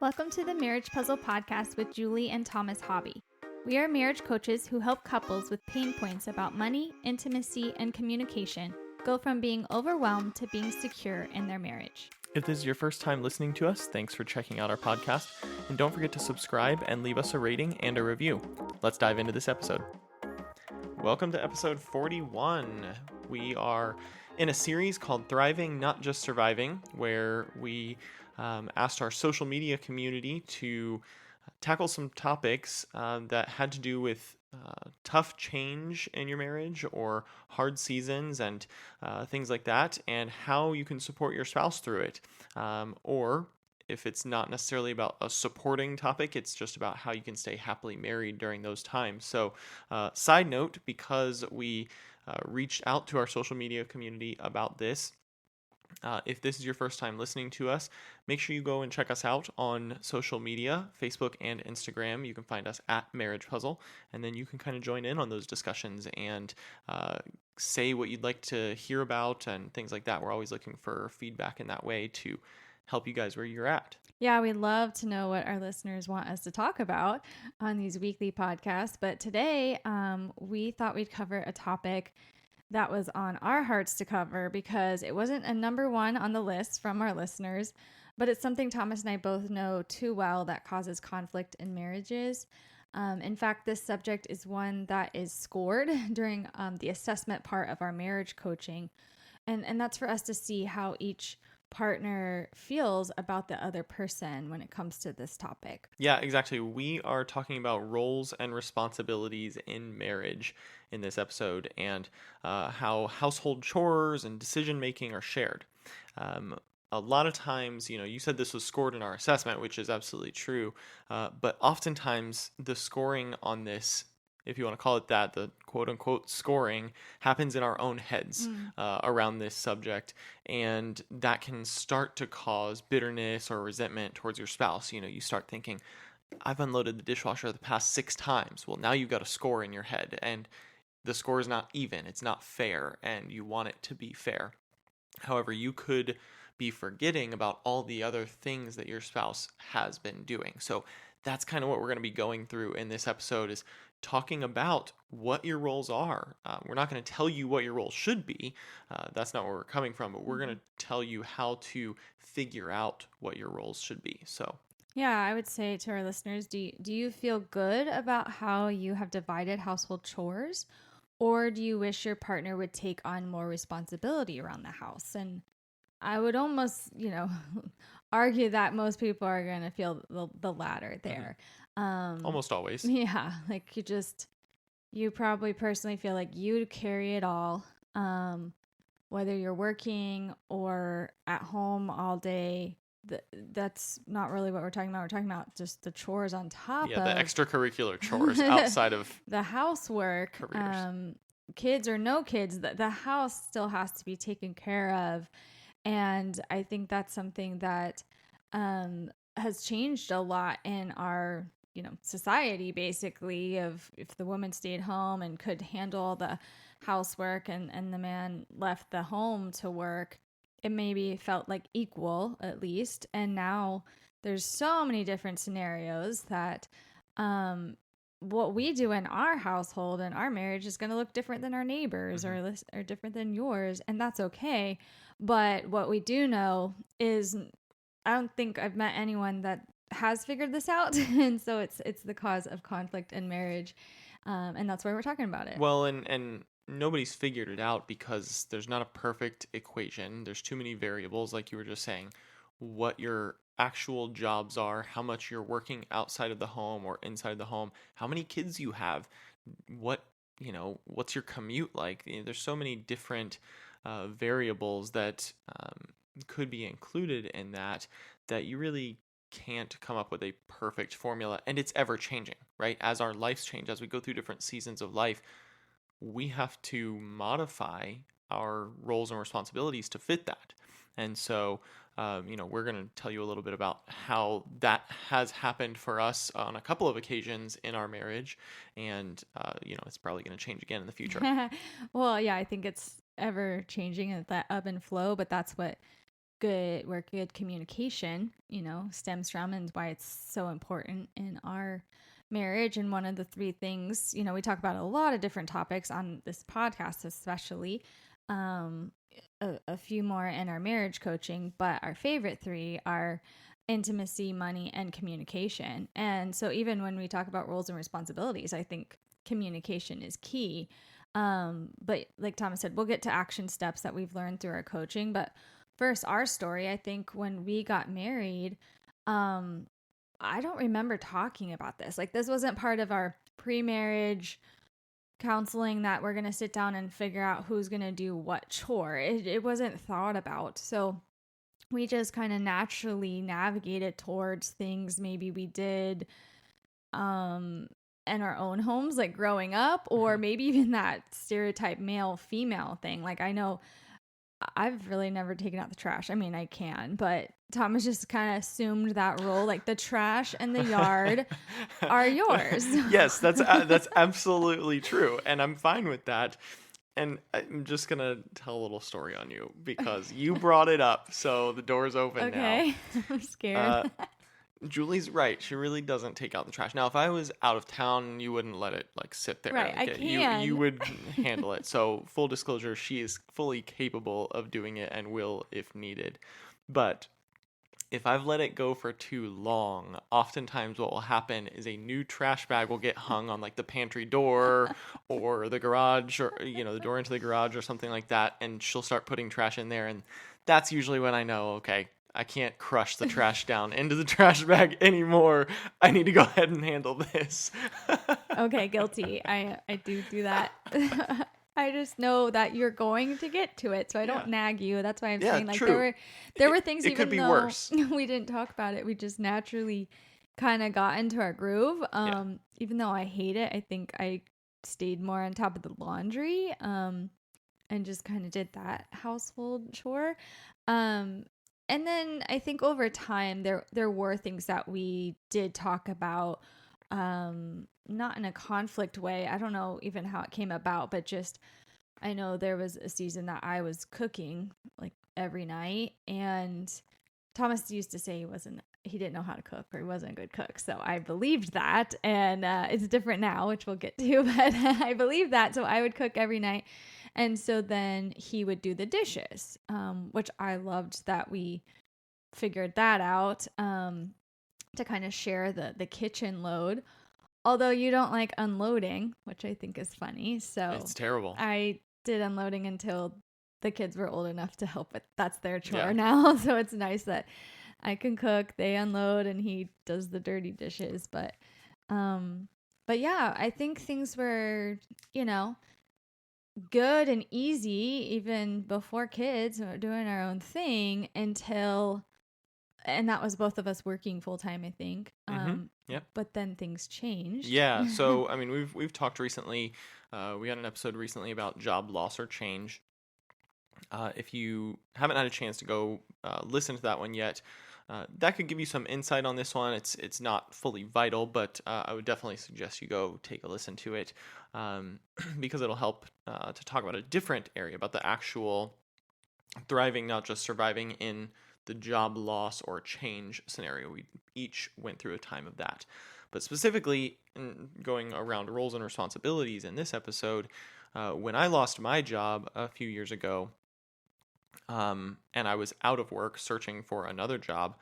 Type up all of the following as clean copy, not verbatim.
Welcome to the Marriage Puzzle Podcast with Julie and Thomas Hobby. We are marriage coaches who help couples with pain points about money, intimacy, and communication go from being overwhelmed to being secure in their marriage. If this is your first time listening to us, thanks for checking out our podcast. And don't forget to subscribe and leave us a rating and a review. Let's dive into this episode. Welcome to episode 41. We are in a series called Thriving, Not Just Surviving, where we asked our social media community to tackle some topics that had to do with tough change in your marriage or hard seasons and things like that, and how you can support your spouse through it. Or if it's not necessarily about a supporting topic, it's just about how you can stay happily married during those times. So, side note, because we reached out to our social media community about this, if this is your first time listening to us, make sure you go and check us out on social media, Facebook and Instagram. You can find us at Marriage Puzzle, and then you can kind of join in on those discussions and say what you'd like to hear about and things like that. We're always looking for feedback in that way to help you guys where you're at. Yeah, we'd love to know what our listeners want us to talk about on these weekly podcasts. But today, we thought we'd cover a topic that was on our hearts to cover because it wasn't a number one on the list from our listeners, but it's something Thomas and I both know too well that causes conflict in marriages. In fact, this subject is one that is scored during the assessment part of our marriage coaching. And that's for us to see how each partner feels about the other person when it comes to this topic. Yeah, exactly. We are talking about roles and responsibilities in marriage in this episode, and how household chores and decision making are shared. A lot of times, you said this was scored in our assessment, which is absolutely true, but oftentimes the scoring on this, if you want to call it that, the quote unquote scoring, happens in our own heads around this subject. And that can start to cause bitterness or resentment towards your spouse. You start thinking, I've unloaded the dishwasher the past 6 times. Well, now you've got a score in your head, and the score is not even. It's not fair, and you want it to be fair. However, you could be forgetting about all the other things that your spouse has been doing. So that's kind of what we're going to be going through in this episode, is talking about what your roles are. We're not going to tell you what your role should be. That's not where we're coming from, but we're going to tell you how to figure out what your roles should be. So yeah, I would say to our listeners, do you feel good about how you have divided household chores? Or do you wish your partner would take on more responsibility around the house? And I would almost, argue that most people are going to feel the latter there. Almost always. Yeah, like you probably personally feel like you carry it all, whether you're working or at home all day. That's not really what we're talking about. We're talking about just the chores on top of the extracurricular chores outside of the housework. careers. Kids or no kids, the house still has to be taken care of. And I think that's something that has changed a lot in our society, basically, of if the woman stayed home and could handle the housework and the man left the home to work, it maybe felt like equal, at least. And now there's so many different scenarios that what we do in our household and our marriage is going to look different than our neighbors or different than yours. And that's okay. But what we do know is I don't think I've met anyone that has figured this out. And so it's the cause of conflict in marriage. And that's why we're talking about it. Well, and nobody's figured it out because there's not a perfect equation. There's too many variables, like you were just saying, what your actual jobs are, how much you're working outside of the home or inside the home, how many kids you have, what's your commute like. There's so many different variables that could be included in that you really can't come up with a perfect formula, and it's ever changing, right? As our lives change, as we go through different seasons of life, we have to modify our roles and responsibilities to fit that. And so, we're going to tell you a little bit about how that has happened for us on a couple of occasions in our marriage. And, it's probably going to change again in the future. Well, yeah, I think it's ever changing and that ebb and flow, but that's what where good communication, stems from, and why it's so important in our marriage. And one of the three things, we talk about a lot of different topics on this podcast, especially a few more in our marriage coaching, but our favorite three are intimacy, money, and communication. And so even when we talk about roles and responsibilities, I think communication is key. But like Thomas said, we'll get to action steps that we've learned through our coaching. But first, our story, I think when we got married, I don't remember talking about this. Like, this wasn't part of our pre-marriage counseling that we're going to sit down and figure out who's going to do what chore. It wasn't thought about. So we just kind of naturally navigated towards things maybe we did in our own homes, like growing up, or maybe even that stereotype male-female thing. Like, I know I've really never taken out the trash. I mean, I can, but Thomas just kind of assumed that role. Like, the trash and the yard are yours. Yes, that's absolutely true. And I'm fine with that. And I'm just going to tell a little story on you because you brought it up. So the door's open now. Okay. I'm scared. Julie's right. She really doesn't take out the trash. Now, if I was out of town, you wouldn't let it like sit there. Right, Like, I can. You would handle it. So full disclosure, she is fully capable of doing it and will if needed. But if I've let it go for too long, oftentimes what will happen is a new trash bag will get hung on like the pantry door or the garage, or the door into the garage or something like that, and she'll start putting trash in there, and that's usually when I know, okay, I can't crush the trash down into the trash bag anymore. I need to go ahead and handle this. Okay, guilty. I do that. I just know that you're going to get to it, so I don't nag you. That's why I'm saying, like, true. there were things, it even could be though worse. we didn't talk about it, we just naturally kind of got into our groove. Even though I hate it, I think I stayed more on top of the laundry, and just kind of did that household chore. And then I think over time there were things that we did talk about, not in a conflict way. I don't know even how it came about, but just, I know there was a season that I was cooking like every night, and Thomas used to say he didn't know how to cook, or he wasn't a good cook. So I believed that, and it's different now, which we'll get to, but I believed that. So I would cook every night. And so then he would do the dishes, which I loved that we figured that out, to kind of share the kitchen load. Although you don't like unloading, which I think is funny. So It's terrible. I did unloading until the kids were old enough to help with. That's their chore now. So it's nice that I can cook, they unload, and he does the dirty dishes. But yeah, I think things were, good and easy even before kids, we were doing our own thing and that was both of us working full time, I think. Yep. But then things changed. Yeah. So, I mean, we've talked recently. We had an episode recently about job loss or change. If you haven't had a chance to go listen to that one yet, that could give you some insight on this one. It's not fully vital, but I would definitely suggest you go take a listen to it, because it'll help to talk about a different area, about the actual thriving, not just surviving in the job loss or change scenario. We each went through a time of that. But specifically, in going around roles and responsibilities in this episode, when I lost my job a few years ago, and I was out of work searching for another job,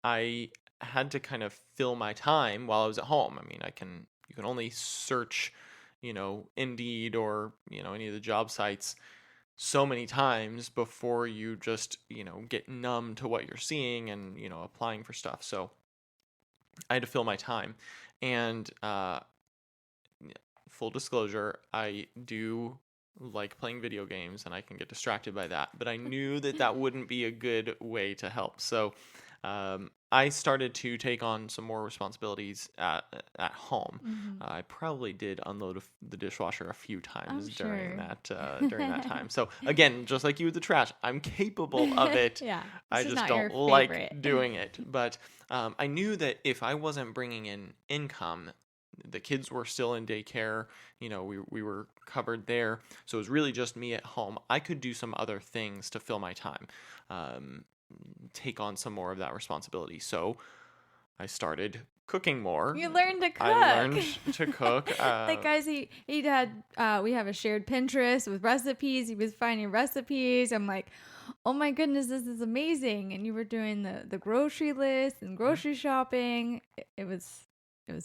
I had to kind of fill my time while I was at home. I mean, you can only search, Indeed or, any of the job sites so many times before you just, get numb to what you're seeing and, applying for stuff. So I had to fill my time. And full disclosure, I do like playing video games and I can get distracted by that. But I knew that wouldn't be a good way to help. So I started to take on some more responsibilities at home. Mm-hmm. I probably did unload the dishwasher a few times sure. during that time. So again, just like you with the trash, I'm capable of it. Yeah, I this is just not your don't like favorite. doing it. But I knew that if I wasn't bringing in income, the kids were still in daycare. We were covered there. So it was really just me at home. I could do some other things to fill my time, take on some more of that responsibility. So I started cooking more. You learned to cook. I learned to cook. Like, guys, he had, we have a shared Pinterest with recipes. He was finding recipes. I'm like, oh my goodness, this is amazing. And you were doing the grocery list and grocery shopping. It was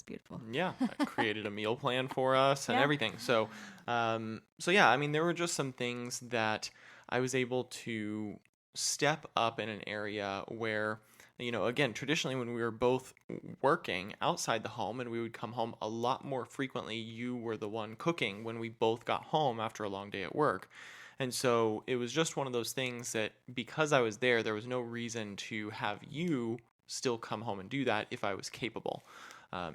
beautiful. Yeah, I created a meal plan for us and everything. So yeah, I mean, there were just some things that I was able to step up in an area where, again, traditionally when we were both working outside the home and we would come home a lot more frequently, you were the one cooking when we both got home after a long day at work. And so it was just one of those things that because I was there was no reason to have you still come home and do that if I was capable.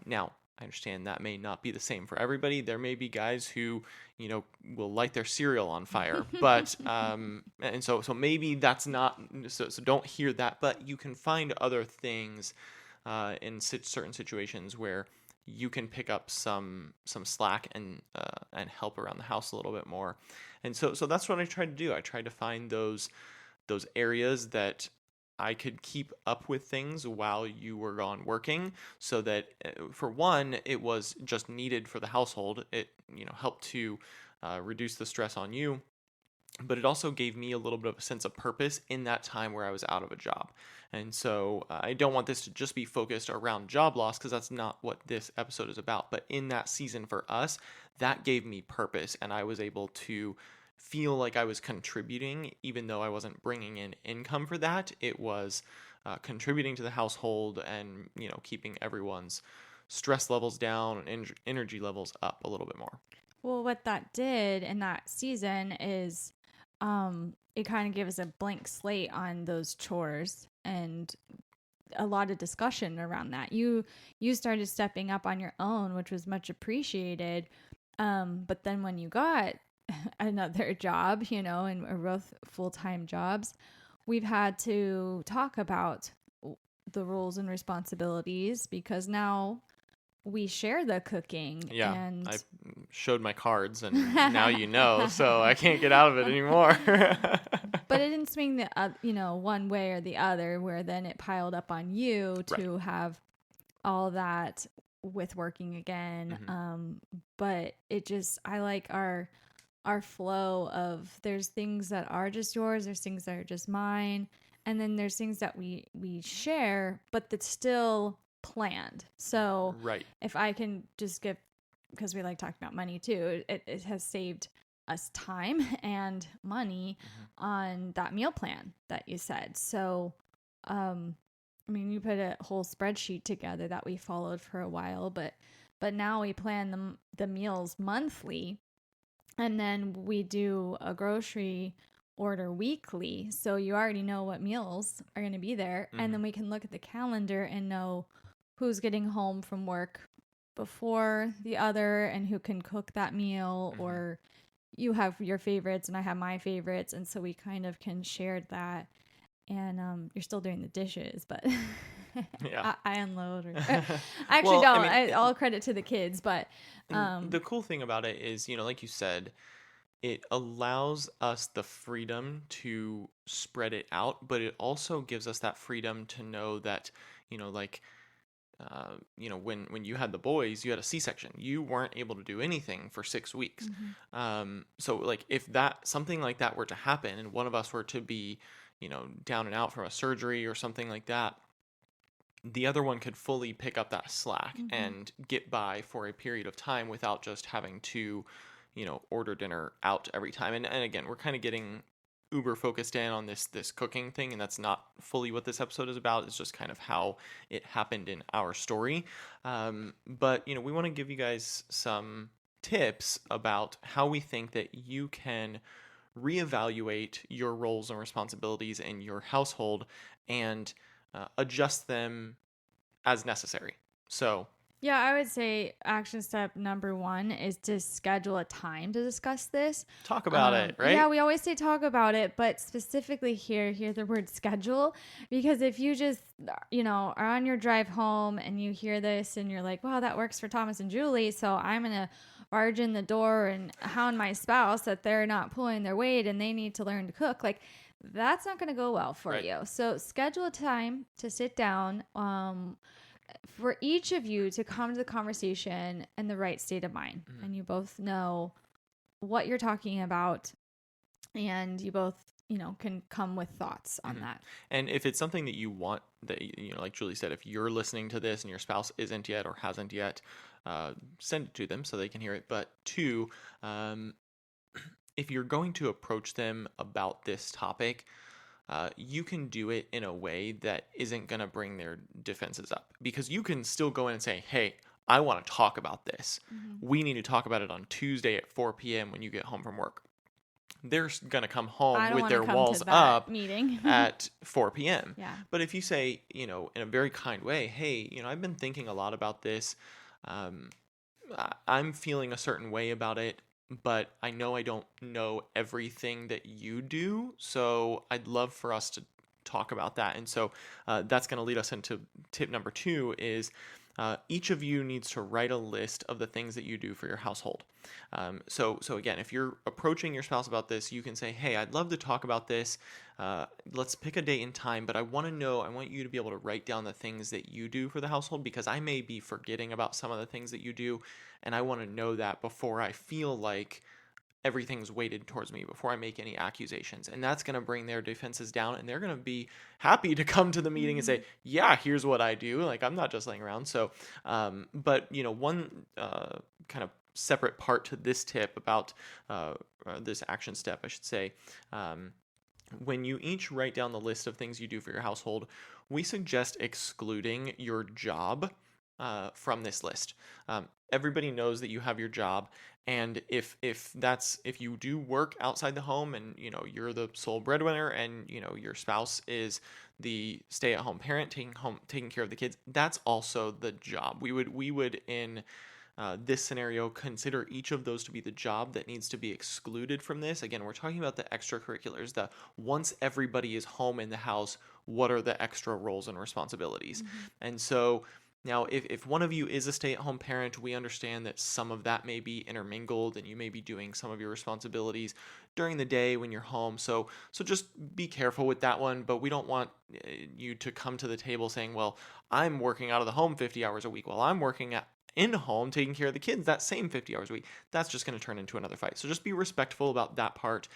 Now, I understand that may not be the same for everybody. There may be guys who, will light their cereal on fire, but, and so maybe that's not, so don't hear that, but you can find other things, in certain situations where you can pick up some slack and help around the house a little bit more. And so that's what I tried to do. I tried to find those areas that I could keep up with things while you were gone working, so that for one, it was just needed for the household. It, helped to reduce the stress on you, but it also gave me a little bit of a sense of purpose in that time where I was out of a job. And so I don't want this to just be focused around job loss, because that's not what this episode is about. But in that season for us, that gave me purpose, and I was able to feel like I was contributing, even though I wasn't bringing in income for that. It was contributing to the household and, keeping everyone's stress levels down and energy levels up a little bit more. Well, what that did in that season is it kind of gave us a blank slate on those chores and a lot of discussion around that. You started stepping up on your own, which was much appreciated. But then when you got another job, and we're both full-time jobs, we've had to talk about the roles and responsibilities, because now we share the cooking. Yeah, and I showed my cards, and now so I can't get out of it anymore. But it didn't swing the one way or the other, where then it piled up on you to have all that with working again. Mm-hmm. But I like our flow of, there's things that are just yours, there's things that are just mine, and then there's things that we share, but that's still planned. So if I can just give, because we like talking about money too, it has saved us time and money on that meal plan that you said. So you put a whole spreadsheet together that we followed for a while, but now we plan the meals monthly. And then we do a grocery order weekly. So you already know what meals are going to be there. And then we can look at the calendar and know who's getting home from work before the other and who can cook that meal. Or you have your favorites and I have my favorites. And so we kind of can share that. And you're still doing the dishes, but I unload. I actually don't. All credit to the kids, but the cool thing about it is, like you said, it allows us the freedom to spread it out, but it also gives us that freedom to know that, when you had the boys, you had a C-section. You weren't able to do anything for 6 weeks. So if something like that were to happen and one of us were to be, down and out from a surgery or something like that, the other one could fully pick up that slack and get by for a period of time without just having to, order dinner out every time. And again, we're kind of getting uber focused in on this cooking thing, and that's not fully what this episode is about. It's just kind of how it happened in our story. But, we want to give you guys some tips about how we think that you can reevaluate your roles and responsibilities in your household and adjust them as necessary. So Yeah, I would say action step number one is to schedule a time to discuss this. Talk about it, Yeah, right? we always say talk about it, but specifically hear the word schedule, because if you just, are on your drive home and you hear this and you're like, wow, that works for Thomas and Julie, so I'm going to barge in the door and hound my spouse that they're not pulling their weight and they need to learn to cook. Like, that's not going to go well for Right. you. So schedule a time to sit down. For each of you to come to the conversation in the right state of mind, and you both know what you're talking about, and you both can come with thoughts on that. And if it's something that you want, that like Julie said, if you're listening to this and your spouse isn't yet or hasn't yet, send it to them so they can hear it. But two, if you're going to approach them about this topic, you can do it in a way that isn't going to bring their defenses up, because you can still go in and say, hey, I want to talk about this. We need to talk about it on Tuesday at 4 p.m. when you get home from work. They're going to come home with their walls up meeting at 4 p.m. Yeah. But if you say, in a very kind way, hey, I've been thinking a lot about this. I'm feeling a certain way about it, but I know I don't know everything that you do. So I'd love for us to talk about that. And so that's going to lead us into tip number 2 is each of you needs to write a list of the things that you do for your household. So again, if you're approaching your spouse about this, you can say, hey, I'd love to talk about this. Let's pick a date and time, but I want you to be able to write down the things that you do for the household, because I may be forgetting about some of the things that you do. And I want to know that before I feel like everything's weighted towards me, before I make any accusations. And that's going to bring their defenses down, and they're going to be happy to come to the meeting and say, yeah, here's what I do. Like, I'm not just laying around. So, but one kind of separate part to this tip about this action step, I should say, when you each write down the list of things you do for your household, we suggest excluding your job from this list. Everybody knows that you have your job, and if you do work outside the home, and you're the sole breadwinner, and your spouse is the stay-at-home parent taking care of the kids, that's also the job. We would in this scenario consider each of those to be the job that needs to be excluded from this. Again, we're talking about the extracurriculars, the once everybody is home in the house, what are the extra roles and responsibilities? And so now, if one of you is a stay-at-home parent, we understand that some of that may be intermingled, and you may be doing some of your responsibilities during the day when you're home. So just be careful with that one. But we don't want you to come to the table saying, well, I'm working out of the home 50 hours a week while I'm working in home taking care of the kids that same 50 hours a week. That's just going to turn into another fight. So just be respectful about that part,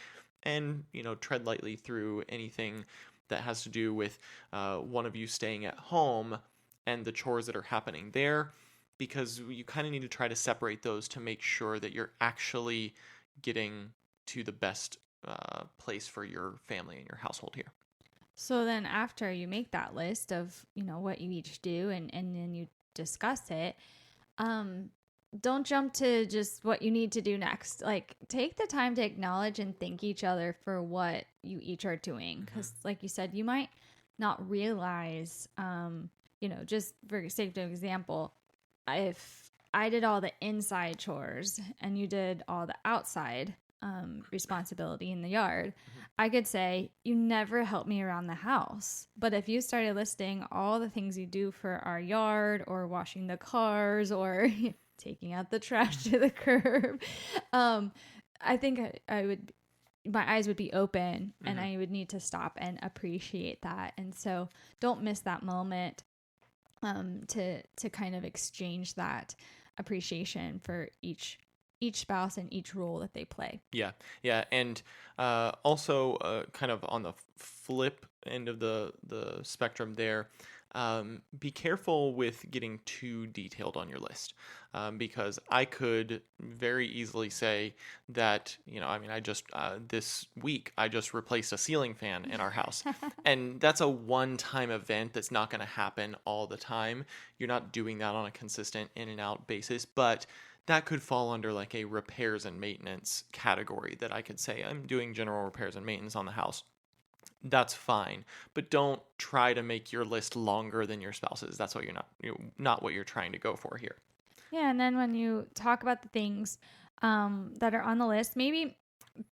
and tread lightly through anything that has to do with one of you staying at home and the chores that are happening there, because you kind of need to try to separate those to make sure that you're actually getting to the best place for your family and your household here. So then after you make that list of, what you each do, and then you discuss it, don't jump to just what you need to do next. Like, take the time to acknowledge and thank each other for what you each are doing. Because like you said, you might not realize, just for sake of example, if I did all the inside chores and you did all the outside responsibility in the yard, I could say, you never help me around the house. But if you started listing all the things you do for our yard, or washing the cars, or taking out the trash to the curb, I think my eyes would be open, and I would need to stop and appreciate that. And so don't miss that moment to kind of exchange that appreciation for each spouse and each role that they play. Yeah. And also kind of on the flip end of the spectrum there, be careful with getting too detailed on your list, because I could very easily say that, I just this week I just replaced a ceiling fan in our house, and that's a one-time event that's not going to happen all the time. You're not doing that on a consistent in and out basis, but that could fall under like a repairs and maintenance category that I could say I'm doing general repairs and maintenance on the house. that's fine. But don't try to make your list longer than your spouse's. That's what not what you're trying to go for here. Yeah, and then when you talk about the things that are on the list, maybe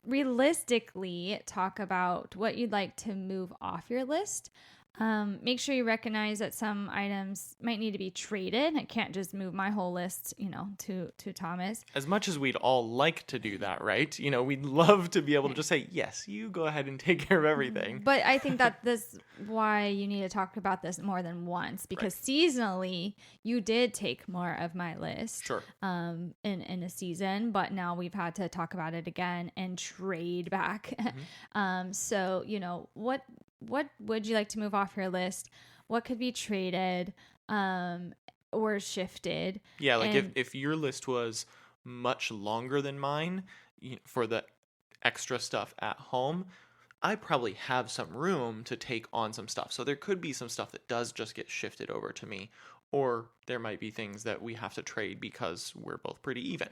realistically talk about what you'd like to move off your list. Make sure you recognize that some items might need to be traded. I can't just move my whole list, to Thomas. As much as we'd all like to do that, right? We'd love to be able to just say, yes, you go ahead and take care of everything. But I think that this why you need to talk about this more than once, because seasonally you did take more of my list. Sure. In a season, but now we've had to talk about it again and trade back. Mm-hmm. So, what would you like to move off your list? What could be traded or shifted? Yeah, like if your list was much longer than mine for the extra stuff at home, I probably have some room to take on some stuff. So there could be some stuff that does just get shifted over to me, or there might be things that we have to trade because we're both pretty even.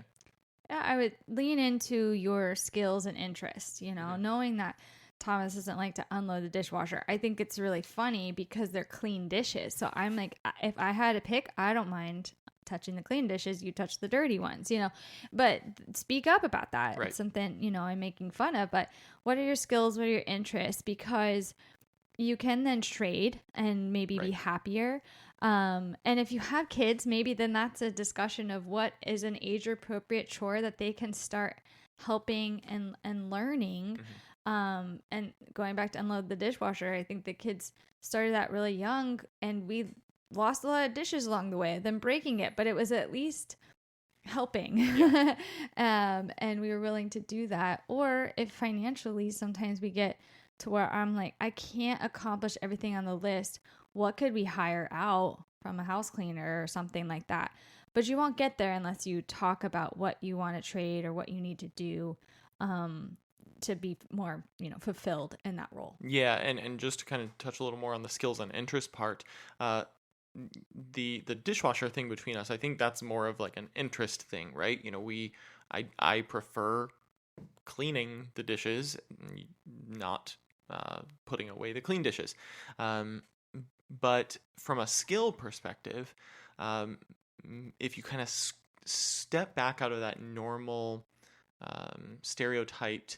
Yeah, I would lean into your skills and interests, knowing that Thomas doesn't like to unload the dishwasher. I think it's really funny because they're clean dishes. So I'm like, if I had to pick, I don't mind touching the clean dishes. You touch the dirty ones, but speak up about that. Right. It's something, I'm making fun of, but what are your skills? What are your interests? Because you can then trade and maybe be happier. And if you have kids, maybe then that's a discussion of what is an age appropriate chore that they can start helping and learning. And going back to unload the dishwasher, I think the kids started that really young, and we lost a lot of dishes along the way, them breaking it, but it was at least helping. Yeah. And we were willing to do that. Or if financially, sometimes we get to where I'm like, I can't accomplish everything on the list. What could we hire out from a house cleaner or something like that? But you won't get there unless you talk about what you want to trade or what you need to do to be more, fulfilled in that role. Yeah, and just to kind of touch a little more on the skills and interest part, the dishwasher thing between us, I think that's more of like an interest thing, right? I prefer cleaning the dishes, not putting away the clean dishes. But from a skill perspective, if you kind of step back out of that normal stereotyped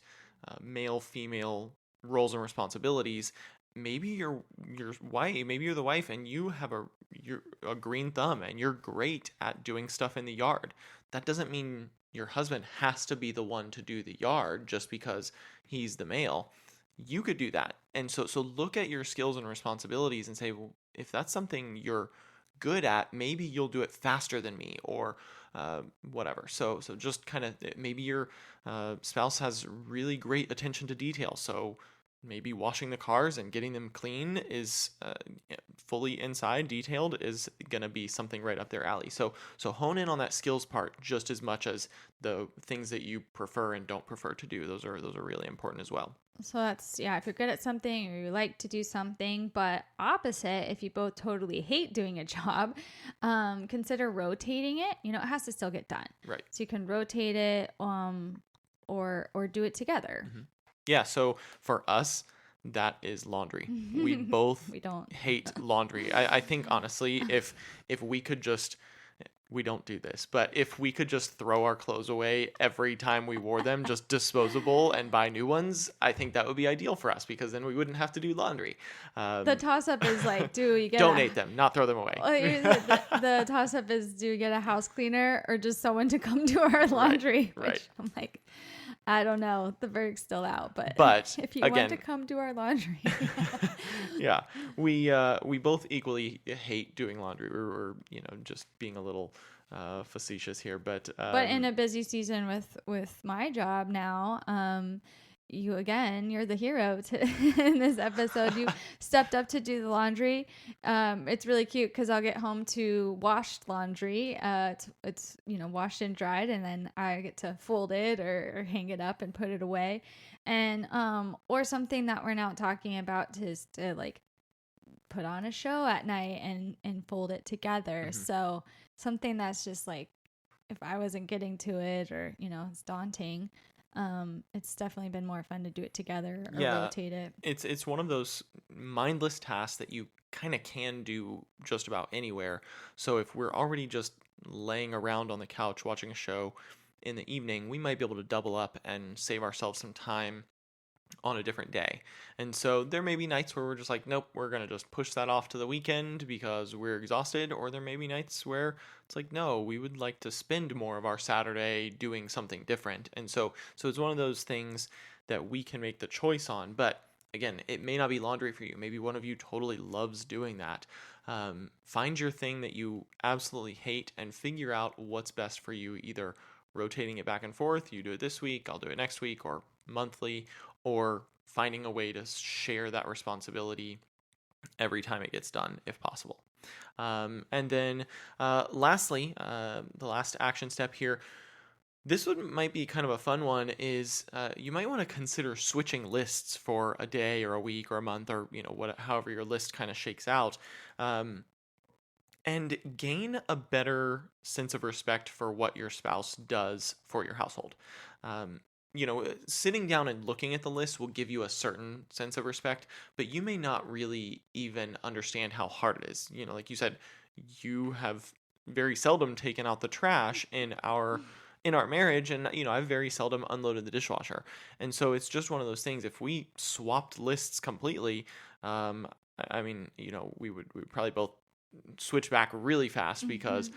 male-female roles and responsibilities, maybe you're the wife and you have you're a green thumb and you're great at doing stuff in the yard. That doesn't mean your husband has to be the one to do the yard just because he's the male. You could do that. And so look at your skills and responsibilities and say, well, if that's something you're good at, maybe you'll do it faster than me, or whatever. So just kind of, maybe your spouse has really great attention to detail. So maybe washing the cars and getting them clean is fully inside detailed is going to be something right up their alley. So hone in on that skills part just as much as the things that you prefer and don't prefer to do. Those are really important as well. So that's, if you're good at something or you like to do something, but opposite, if you both totally hate doing a job, consider rotating it. It has to still get done. Right. So you can rotate it or do it together. Mm-hmm. Yeah. So for us, that is laundry. We both we don't hate laundry. I think honestly, if we could just, we don't do this, but if we could just throw our clothes away every time we wore them, just disposable and buy new ones, I think that would be ideal for us, because then we wouldn't have to do laundry. The toss-up is like, do you get donate them, not throw them away. The toss-up is, do you get a house cleaner or just someone to come do our laundry? Right. Which I'm like, I don't know. The verdict's still out, but if you want to come do our laundry. Yeah, we both equally hate doing laundry. We're just being a little facetious here, but in a busy season with my job now, you're the hero in this episode. You stepped up to do the laundry. It's really cute because I'll get home to washed laundry. It's washed and dried, and then I get to fold it or hang it up and put it away. And or something that we're now talking about is to like put on a show at night and fold it together. Mm-hmm. So something that's just like, if I wasn't getting to it, or it's daunting, it's definitely been more fun to do it together or Yeah. rotate it. It's one of those mindless tasks that you kind of can do just about anywhere. So if we're already just laying around on the couch watching a show in the evening, we might be able to double up and save ourselves some time on a different day. And so there may be nights where we're just like, nope, we're going to just push that off to the weekend because we're exhausted. Or there may be nights where it's like, no, we would like to spend more of our Saturday doing something different. And so it's one of those things that we can make the choice on. But again, it may not be laundry for you. Maybe one of you totally loves doing that. Find your thing that you absolutely hate and figure out what's best for you, either rotating it back and forth. You do it this week, I'll do it next week, or monthly, or finding a way to share that responsibility every time it gets done, if possible. And then lastly, the last action step here, this one might be kind of a fun one, is you might want to consider switching lists for a day or a week or a month, or however your list kind of shakes out. And gain a better sense of respect for what your spouse does for your household. Sitting down and looking at the list will give you a certain sense of respect, but you may not really even understand how hard it is. Like you said, you have very seldom taken out the trash in our marriage, and I've very seldom unloaded the dishwasher. And so it's just one of those things. If we swapped lists completely, we would probably both switch back really fast, because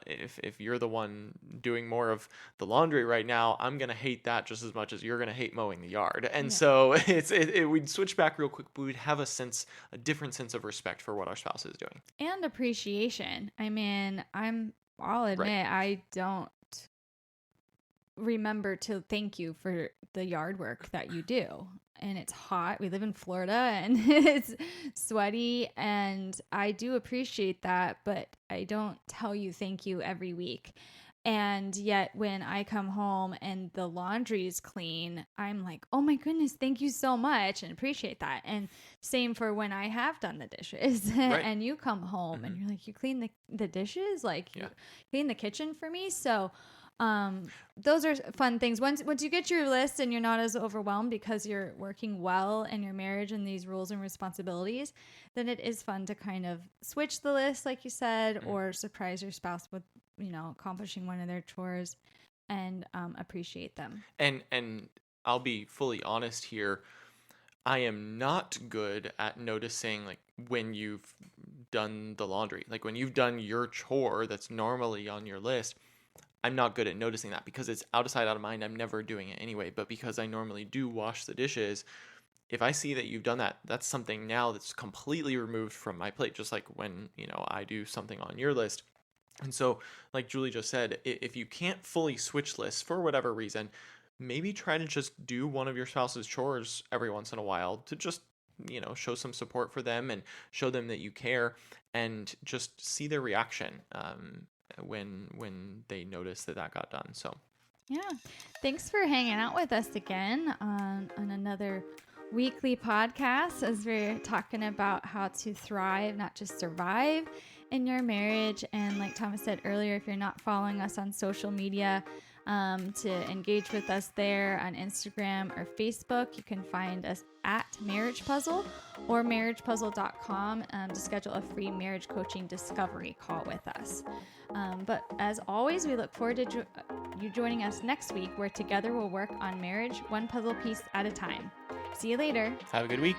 if you're the one doing more of the laundry right now, I'm gonna hate that just as much as you're gonna hate mowing the yard. And so we'd switch back real quick, but we'd have a different sense of respect for what our spouse is doing and appreciation. I mean, I'll admit, right, I don't remember to thank you for the yard work that you do. And it's hot. We live in Florida and it's sweaty, and I do appreciate that, but I don't tell you thank you every week. And yet when I come home and the laundry is clean, I'm like, oh my goodness, thank you so much, and appreciate that. And same for when I have done the dishes right. And you come home and you're like, you clean the dishes? Like you clean the kitchen for me? So those are fun things. Once you get your list and you're not as overwhelmed because you're working well in your marriage and these rules and responsibilities, then it is fun to kind of switch the list, like you said, or surprise your spouse with, accomplishing one of their chores, and appreciate them. And I'll be fully honest here. I am not good at noticing like when you've done the laundry, like when you've done your chore that's normally on your list. I'm not good at noticing that because it's out of sight, out of mind. I'm never doing it anyway. But because I normally do wash the dishes, if I see that you've done that, that's something now that's completely removed from my plate, just like when, I do something on your list. And so, like Julie just said, if you can't fully switch lists for whatever reason, maybe try to just do one of your spouse's chores every once in a while to just, show some support for them and show them that you care, and just see their reaction when they notice that got done. So yeah, thanks for hanging out with us again on another weekly podcast, as we're talking about how to thrive, not just survive, in your marriage. And like Thomas said earlier, if you're not following us on social media, to engage with us there on Instagram or Facebook, you can find us at Marriage Puzzle or marriagepuzzle.com to schedule a free marriage coaching discovery call with us. But as always, we look forward to you joining us next week, where together we'll work on marriage one puzzle piece at a time. See you later. Have a good week.